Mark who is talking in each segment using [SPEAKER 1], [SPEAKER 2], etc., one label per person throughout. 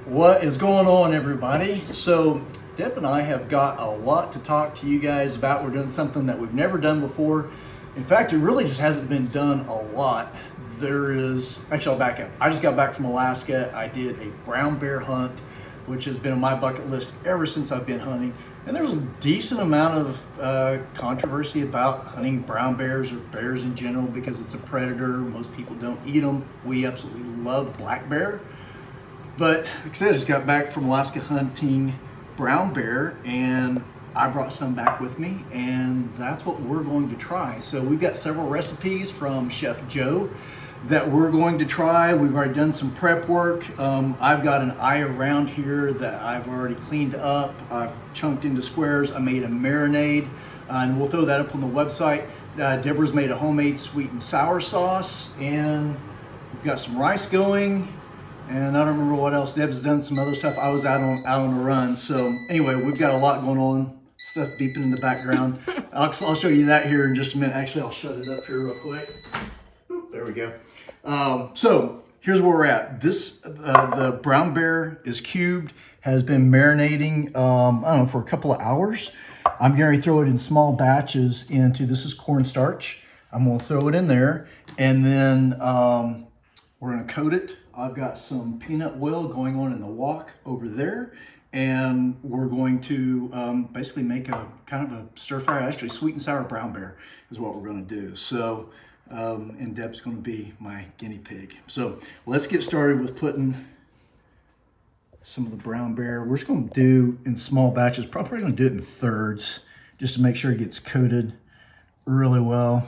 [SPEAKER 1] What is going on, everybody? So Deb and I have got a lot to talk to you guys about. We're doing something that we've never done before. In fact, it really just hasn't been done a lot. Actually, I'll back up. I just got back from Alaska. I did a brown bear hunt, which has been on my bucket list ever since I've been hunting. And there's a decent amount of controversy about hunting brown bears or bears in general because it's a predator. Most people don't eat them. We absolutely love black bear. But like I said, I just got back from Alaska hunting brown bear, and I brought some back with me, and that's what we're going to try. So we've got several recipes from Chef Joe that we're going to try. We've already done some prep work. I've got an eye around here that I've already cleaned up. I've chunked into squares. I made a marinade, and we'll throw that up on the website. Deborah's made a homemade sweet and sour sauce, and we've got some rice going. And I don't remember what else. Deb's done some other stuff. I was out on a run. So anyway, we've got a lot going on. Stuff beeping in the background. I'll show you that here in just a minute. Actually, I'll shut it up here real quick. Oop, there we go. So here's where we're at. The brown bear is cubed, has been marinating, I don't know, for a couple of hours. I'm going to throw it in small batches this is cornstarch. I'm going to throw it in there, and then we're going to coat it. I've got some peanut oil going on in the wok over there, and we're going to basically make a kind of a stir fry, actually sweet and sour brown bear is what we're going to do. So, and Deb's going to be my guinea pig. So let's get started with putting some of the brown bear. We're just going to do in small batches, probably going to do it in thirds, just to make sure it gets coated really well.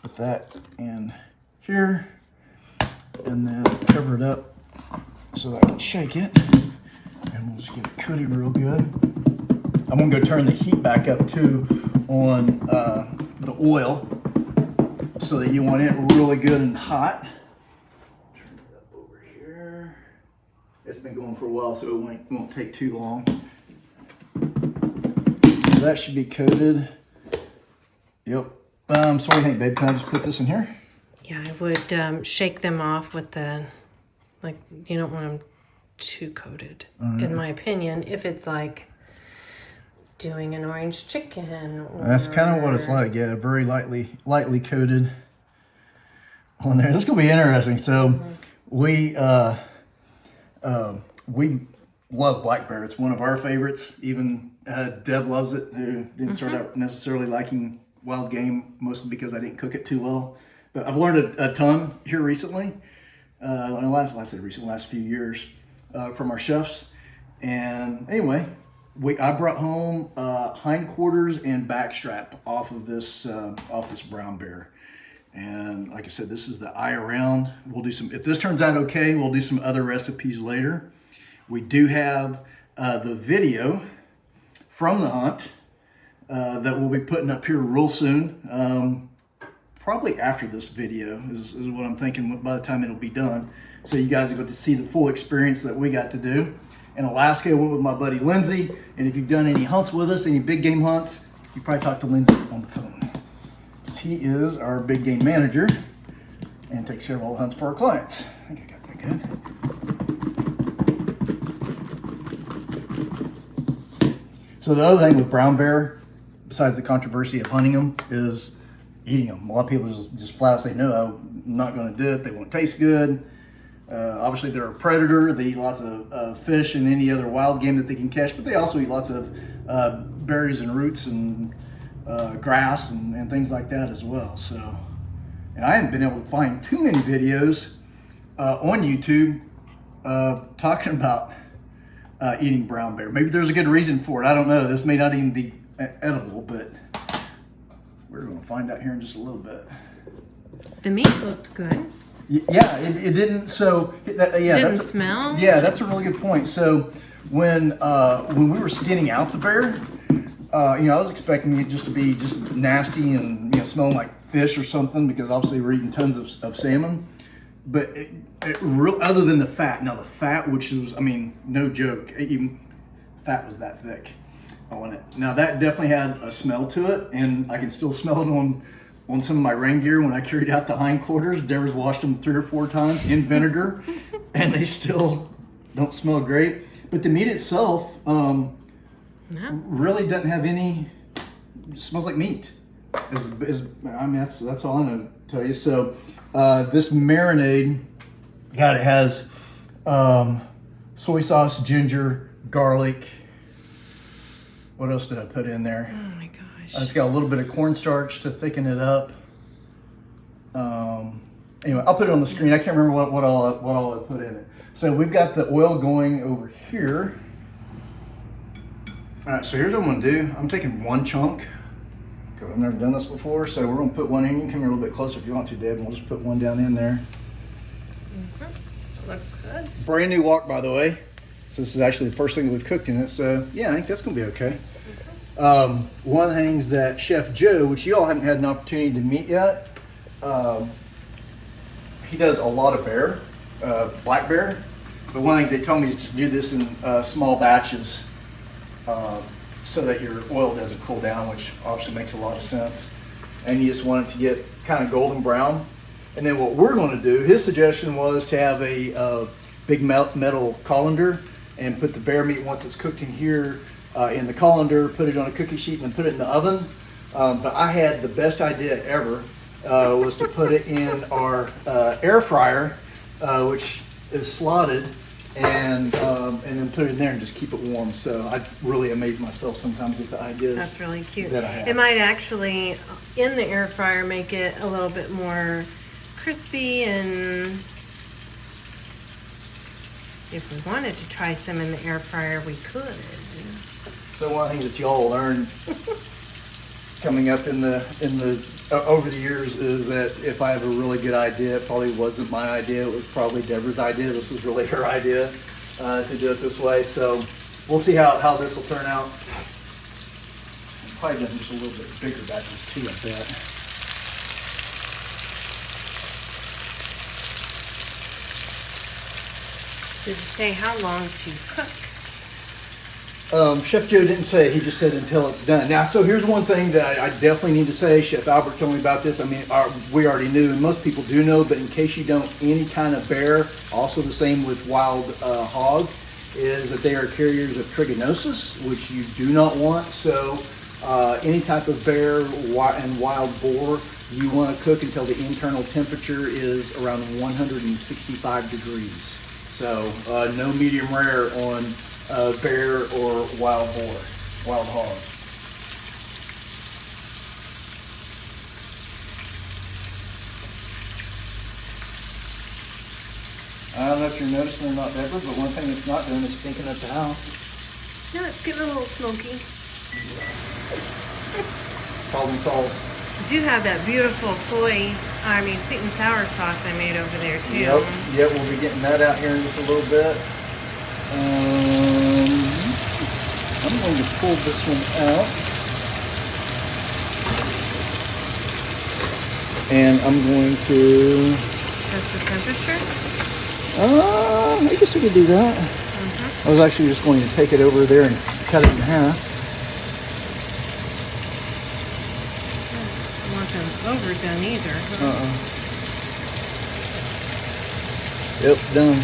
[SPEAKER 1] Put that in here. And then cover it up so that I can shake it, and we'll just get it coated real good. I'm gonna go turn the heat back up too on the oil so that you want it really good and hot. Turn it up over here. It's been going for a while, so it won't take too long. So that should be coated. Yep. So what do you think, babe? Can I just put this in here?
[SPEAKER 2] Yeah, I would shake them off with you don't want them too coated, in my opinion, if it's like doing an orange chicken.
[SPEAKER 1] That's kind of what it's like, yeah, very lightly coated on there. This is going to be interesting. So we love black bear. It's one of our favorites. Even Deb loves it, who didn't start out necessarily liking wild game, mostly because I didn't cook it too well. But I've learned a ton here recently, last few years, from our chefs. And anyway, I brought home hindquarters and backstrap off of this brown bear. And like I said, this is the eye around. We'll do some, if this turns out okay, we'll do some other recipes later. We do have the video from the hunt that we'll be putting up here real soon. Probably after this video is what I'm thinking by the time it'll be done. So you guys are going to see the full experience that we got to do. In Alaska, I went with my buddy Lindsay. And if you've done any hunts with us, any big game hunts, you probably talked to Lindsay on the phone. Because he is our big game manager and takes care of all the hunts for our clients. I think I got that good. So the other thing with brown bear, besides the controversy of hunting them, is eating them. A lot of people just flat out say, no, I'm not going to do it. They won't taste good. Obviously, they're a predator. They eat lots of fish and any other wild game that they can catch, but they also eat lots of berries and roots and grass and things like that as well. So, and I haven't been able to find too many videos on YouTube talking about eating brown bear. Maybe there's a good reason for it. I don't know. This may not even be edible, but we're going to find out here in just a little bit.
[SPEAKER 2] The meat looked good.
[SPEAKER 1] Yeah, it didn't. So
[SPEAKER 2] Didn't smell.
[SPEAKER 1] Yeah, that's a really good point. So when we were skinning out the bear, I was expecting it just to be just nasty and smelling like fish or something, because obviously we're eating tons of salmon. But other than the fat, now the fat, which was, no joke, even fat was that thick on it. Now that definitely had a smell to it, and I can still smell it on some of my rain gear when I carried out the hindquarters. Deborah's washed them 3 or 4 times in vinegar, and they still don't smell great. But the meat itself
[SPEAKER 2] No.
[SPEAKER 1] really doesn't have any. It smells like meat. I mean, that's all I know to tell you. So this marinade, God, it has soy sauce, ginger, garlic. What else did I put in there?
[SPEAKER 2] Oh my gosh.
[SPEAKER 1] It's got a little bit of cornstarch to thicken it up. Anyway, I'll put it on the screen. I can't remember what all I put in it. So we've got the oil going over here. All right, so here's what I'm gonna do. I'm taking one chunk because I've never done this before. So we're gonna put one in. You can come here a little bit closer if you want to, Deb, and we'll just put one down in there.
[SPEAKER 2] Looks good.
[SPEAKER 1] Brand new wok, by the way. So this is actually the first thing we've cooked in it. So yeah, I think that's gonna be okay. One of the things that Chef Joe, which you all haven't had an opportunity to meet yet, he does a lot of bear, black bear. But one of the things they told me is to do this in small batches so that your oil doesn't cool down, which obviously makes a lot of sense. And you just want it to get kind of golden brown. And then what we're going to do, his suggestion was to have a big metal colander and put the bear meat once it's cooked in here in the colander, put it on a cookie sheet, and then put it in the oven. But I had the best idea ever, was to put it in our air fryer, which is slotted, and then put it in there and just keep it warm. So I really amaze myself sometimes with the ideas.
[SPEAKER 2] That's really cute.
[SPEAKER 1] That I have.
[SPEAKER 2] It might actually, in the air fryer, make it a little bit more crispy, and if we wanted to try some in the air fryer, we could.
[SPEAKER 1] So one of the things that y'all learn coming up in the over the years is that if I have a really good idea, it probably wasn't my idea. It was probably Deborah's idea. This was really her idea to do it this way. So we'll see how this will turn out. Probably done just a little bit bigger batches too, I bet.
[SPEAKER 2] Did you say how long to cook?
[SPEAKER 1] Chef Joe didn't say, he just said until it's done. Now, so here's one thing that I definitely need to say. Chef Albert told me about this. I mean, we already knew, and most people do know, but in case you don't, any kind of bear, also the same with wild hog, is that they are carriers of trichinosis, which you do not want. So any type of bear and wild boar, you want to cook until the internal temperature is around 165 degrees. So no medium rare on bear or wild hog. I don't know if you're noticing or not, Deborah, but one thing it's not doing is stinking up the house.
[SPEAKER 2] No, it's getting a little smoky.
[SPEAKER 1] Problem solved.
[SPEAKER 2] I do have that beautiful sweet and sour sauce I made over there too.
[SPEAKER 1] Yep, we'll be getting that out here in just a little bit. I'm going to pull this one out. And I'm going to...
[SPEAKER 2] Test the temperature?
[SPEAKER 1] I guess we could do that. I was actually just going to take it over there and cut it in half.
[SPEAKER 2] I don't want them overdone either.
[SPEAKER 1] Yep, done.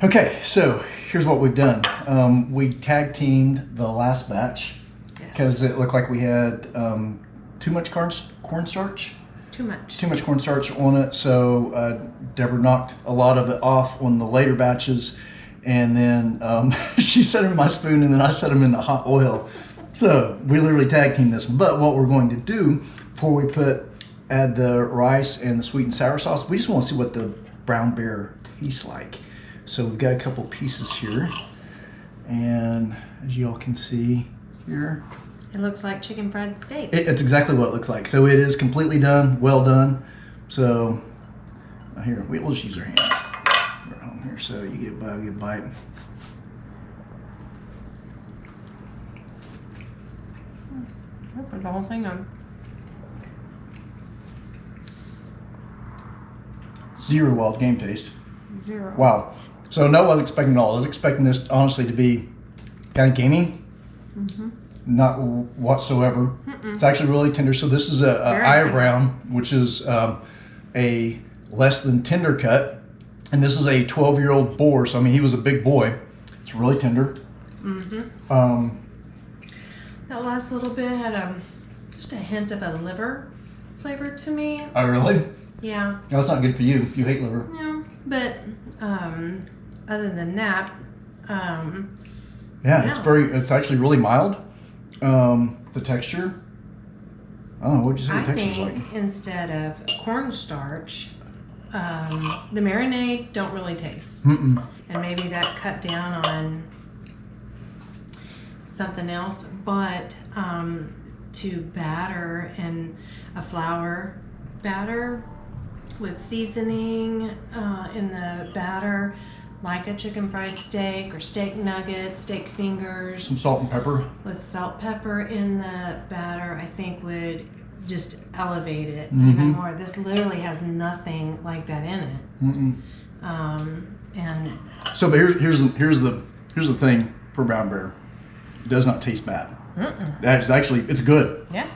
[SPEAKER 1] Okay, so here's what we've done. We tag teamed the last batch because it looked like we had too much cornstarch.
[SPEAKER 2] Too much
[SPEAKER 1] cornstarch on it. So Deborah knocked a lot of it off on the later batches, and then she set them in my spoon, and then I set them in the hot oil. So we literally tag teamed this. But what we're going to do before we add the rice and the sweet and sour sauce, we just want to see what the brown bear tastes like. So we've got a couple pieces here, and as you all can see here,
[SPEAKER 2] it looks like chicken fried steak.
[SPEAKER 1] It's exactly what it looks like. So it is completely done, well done. So here, we'll just use our hand. We're home here, so you get a bite.
[SPEAKER 2] I'll put the whole thing on.
[SPEAKER 1] Zero wild game taste.
[SPEAKER 2] Zero.
[SPEAKER 1] Wow. So no, I wasn't expecting it all. I was expecting this honestly to be kind of gamey. Not whatsoever. It's actually really tender. So this is a Aya Brown, which is a less than tender cut, and this is a 12-year-old boar. So I mean, he was a big boy. It's really tender.
[SPEAKER 2] That last little bit had just a hint of a liver flavor to me.
[SPEAKER 1] Oh really?
[SPEAKER 2] Yeah.
[SPEAKER 1] No, that's not good for you. You hate liver.
[SPEAKER 2] Yeah, but other than that,
[SPEAKER 1] yeah, it's actually really mild. The texture, I don't know, what'd you say the texture's like?
[SPEAKER 2] Instead of cornstarch, the marinade don't really taste.
[SPEAKER 1] Mm-mm.
[SPEAKER 2] And maybe that cut down on something else, but to batter in a flour batter with seasoning in the batter, like a chicken fried steak or steak nuggets, steak fingers.
[SPEAKER 1] Some salt and pepper.
[SPEAKER 2] With salt, pepper in the batter, I think would just elevate it even more. This literally has nothing like that in it. And
[SPEAKER 1] so, but here's the thing for brown bear. It does not taste bad. That's actually, it's good.
[SPEAKER 2] Yeah.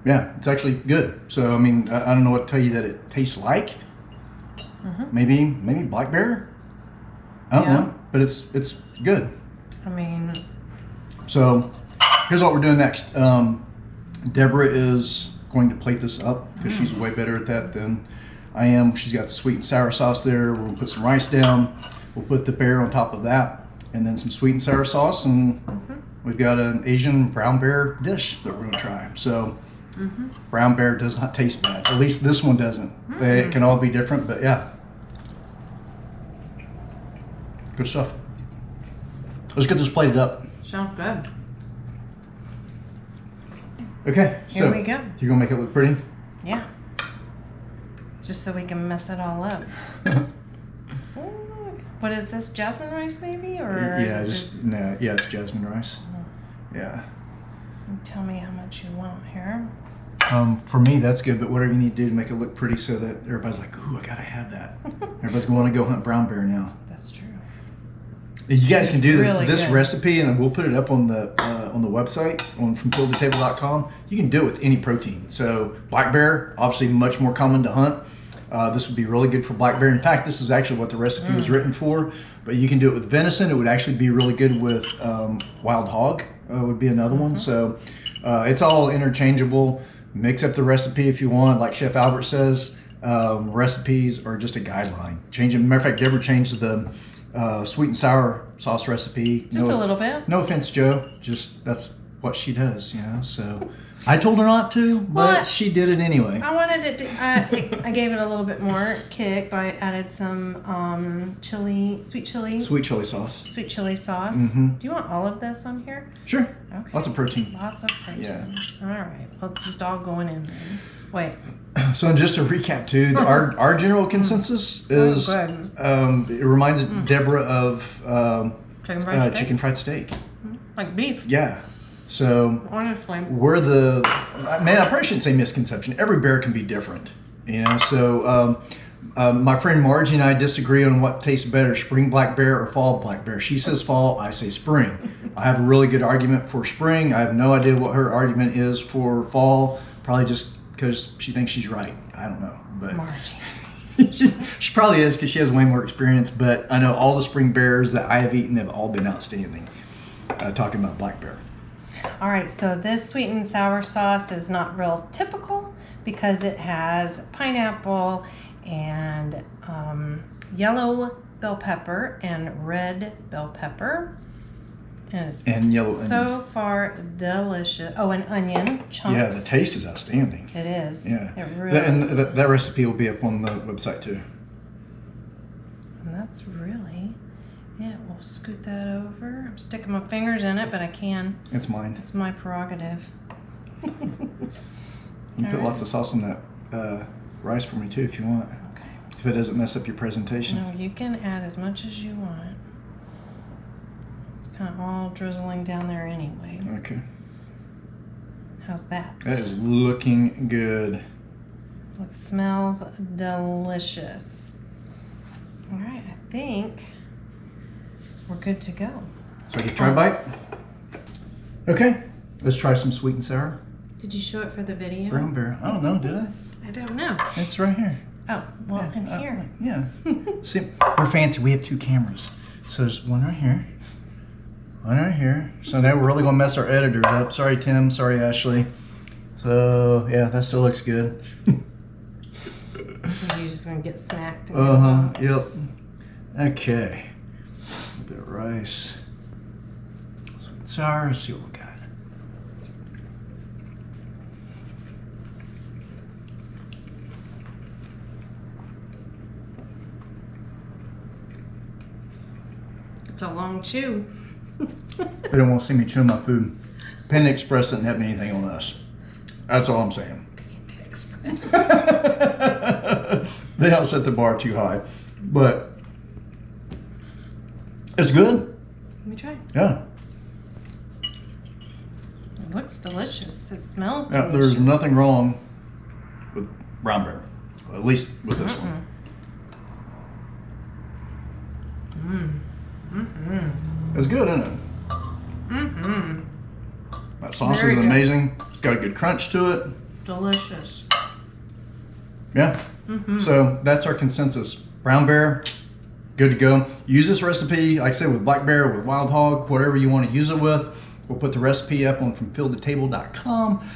[SPEAKER 1] Yeah, it's actually good. So I mean, I don't know what to tell you that it tastes like. Maybe black bear. I don't know, but it's good.
[SPEAKER 2] I mean,
[SPEAKER 1] so here's what we're doing next. Deborah is going to plate this up because she's way better at that than I am. She's got the sweet and sour sauce there. We're gonna put some rice down. We'll put the bear on top of that, and then some sweet and sour sauce, and we've got an Asian brown bear dish that we're gonna try. So brown bear does not taste bad. At least this one doesn't. They can all be different, but yeah. Good stuff. Let's get this plated up.
[SPEAKER 2] sounds good.
[SPEAKER 1] Okay,
[SPEAKER 2] Here we go.
[SPEAKER 1] You're gonna make it look pretty?
[SPEAKER 2] Yeah. Just so we can mess it all up. What is this? Jasmine rice, maybe, or
[SPEAKER 1] Yeah,
[SPEAKER 2] is it
[SPEAKER 1] just no. Yeah, it's jasmine rice. Yeah.
[SPEAKER 2] Tell me how much you want here.
[SPEAKER 1] For me, that's good. But whatever you need to do to make it look pretty, so that everybody's like, "Ooh, I gotta have that." Everybody's gonna want to go hunt brown bear now.
[SPEAKER 2] That's true.
[SPEAKER 1] You guys can do
[SPEAKER 2] Really
[SPEAKER 1] this
[SPEAKER 2] good.
[SPEAKER 1] recipe, and we'll put it up on the website on FromFieldToTable.com. You can do it with any protein. So black bear, obviously much more common to hunt. This would be really good for black bear. In fact, this is actually what the recipe was written for. But you can do it with venison. It would actually be really good with wild hog. Would be another one. So it's all interchangeable. Mix up the recipe if you want. Like Chef Albert says, recipes are just a guideline. Change them. Matter of fact, Deborah changed the sweet and sour sauce recipe.
[SPEAKER 2] Just a little bit.
[SPEAKER 1] No offense, Joe. Just that's what she does, you know. So I told her not to, but she did it anyway.
[SPEAKER 2] I wanted it to, I gave it a little bit more kick by added some sweet chili sauce. Sweet chili sauce. Do you want all of this on here?
[SPEAKER 1] Sure.
[SPEAKER 2] Okay.
[SPEAKER 1] Lots of protein.
[SPEAKER 2] Lots of protein.
[SPEAKER 1] Yeah.
[SPEAKER 2] All right. Well, it's just all going in then. Wait.
[SPEAKER 1] So just to recap too, our general consensus is it reminds Deborah of chicken fried steak.
[SPEAKER 2] Like beef.
[SPEAKER 1] Yeah. So
[SPEAKER 2] Honestly.
[SPEAKER 1] we're I probably shouldn't say misconception. Every bear can be different, you know. So my friend Margie and I disagree on what tastes better, spring black bear or fall black bear. She says fall, I say spring. I have a really good argument for spring. I have no idea what her argument is for fall, probably just because she thinks she's right. I don't know, but
[SPEAKER 2] Margie.
[SPEAKER 1] she probably is because she has way more experience. But I know all the spring bears that I have eaten have all been outstanding. Talking about black bear.
[SPEAKER 2] All right, so this sweet and sour sauce is not real typical because it has pineapple and yellow bell pepper and red bell pepper.
[SPEAKER 1] And yellow onion.
[SPEAKER 2] So far delicious. Oh, and onion chunks.
[SPEAKER 1] Yeah, the taste is outstanding.
[SPEAKER 2] It is.
[SPEAKER 1] Yeah.
[SPEAKER 2] It really
[SPEAKER 1] And that recipe will be up on the website too.
[SPEAKER 2] And that's really it. We'll scoot that over. I'm sticking my fingers in it, but I can.
[SPEAKER 1] It's mine.
[SPEAKER 2] It's my prerogative.
[SPEAKER 1] You can put lots of sauce on that rice for me too if you want.
[SPEAKER 2] Okay.
[SPEAKER 1] If it doesn't mess up your presentation.
[SPEAKER 2] No, you can add as much as you want. It's kind of all drizzling down there anyway.
[SPEAKER 1] Okay.
[SPEAKER 2] How's that?
[SPEAKER 1] That is looking good.
[SPEAKER 2] It smells delicious. All right, I think we're good to go.
[SPEAKER 1] So you try a bite? Okay, let's try some sweet and sour
[SPEAKER 2] Did you show it for the video?
[SPEAKER 1] brown bear. I don't know, did I?
[SPEAKER 2] I don't know.
[SPEAKER 1] It's right here.
[SPEAKER 2] Oh, well, in here.
[SPEAKER 1] Yeah. See, we're fancy. We have 2 cameras. So there's one right here. One right here. So now we're really going to mess our editors up. Sorry, Tim. Sorry, Ashley. So, yeah, that still looks good.
[SPEAKER 2] You're just going to get smacked.
[SPEAKER 1] Yep. Okay. A bit of rice. Sweet and sour. Let's see what we got.
[SPEAKER 2] It's a long chew.
[SPEAKER 1] They don't want to see me chewing my food. Panda Express didn't have anything on us. That's all I'm saying.
[SPEAKER 2] Panda Express.
[SPEAKER 1] They don't set the bar too high. But it's good.
[SPEAKER 2] Let me try.
[SPEAKER 1] Yeah.
[SPEAKER 2] It looks delicious. It smells
[SPEAKER 1] Yeah,
[SPEAKER 2] delicious.
[SPEAKER 1] there's nothing wrong with brown bear. Well, at least with this one. It's good, isn't it? That sauce
[SPEAKER 2] Very
[SPEAKER 1] is
[SPEAKER 2] good.
[SPEAKER 1] amazing. It's got a good crunch to it.
[SPEAKER 2] Delicious.
[SPEAKER 1] Yeah. So that's our consensus. Brown bear, good to go. Use this recipe, like I said, with black bear, with wild hog, whatever you want to use it with. We'll put the recipe up on FromFieldToTable.com.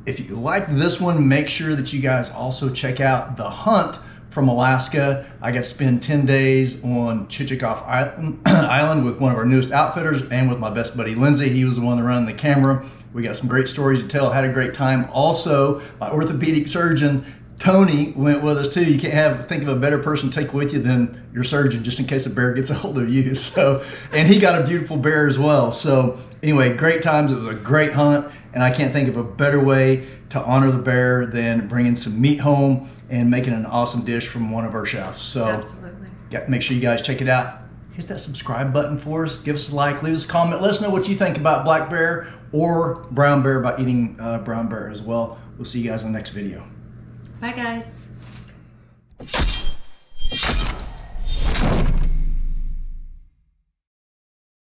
[SPEAKER 1] If you like this one, make sure that you guys also check out The Hunt from Alaska. I got to spend 10 days on Chichikov Island with one of our newest outfitters and with my best buddy Lindsay. He was the one that ran the camera. We got some great stories to tell. Had a great time. Also, my orthopedic surgeon Tony went with us too. You can't think of a better person to take with you than your surgeon, just in case a bear gets a hold of you. So, and he got a beautiful bear as well. So anyway, great times. It was a great hunt, and I can't think of a better way to honor the bear than bringing some meat home and making an awesome dish from one of our chefs. So
[SPEAKER 2] Absolutely.
[SPEAKER 1] make sure you guys check it out. Hit that subscribe button for us. Give us a like. Leave us a comment. Let us know what you think about black bear or brown bear by eating brown bear as well. We'll see you guys in the next video.
[SPEAKER 2] Bye, guys.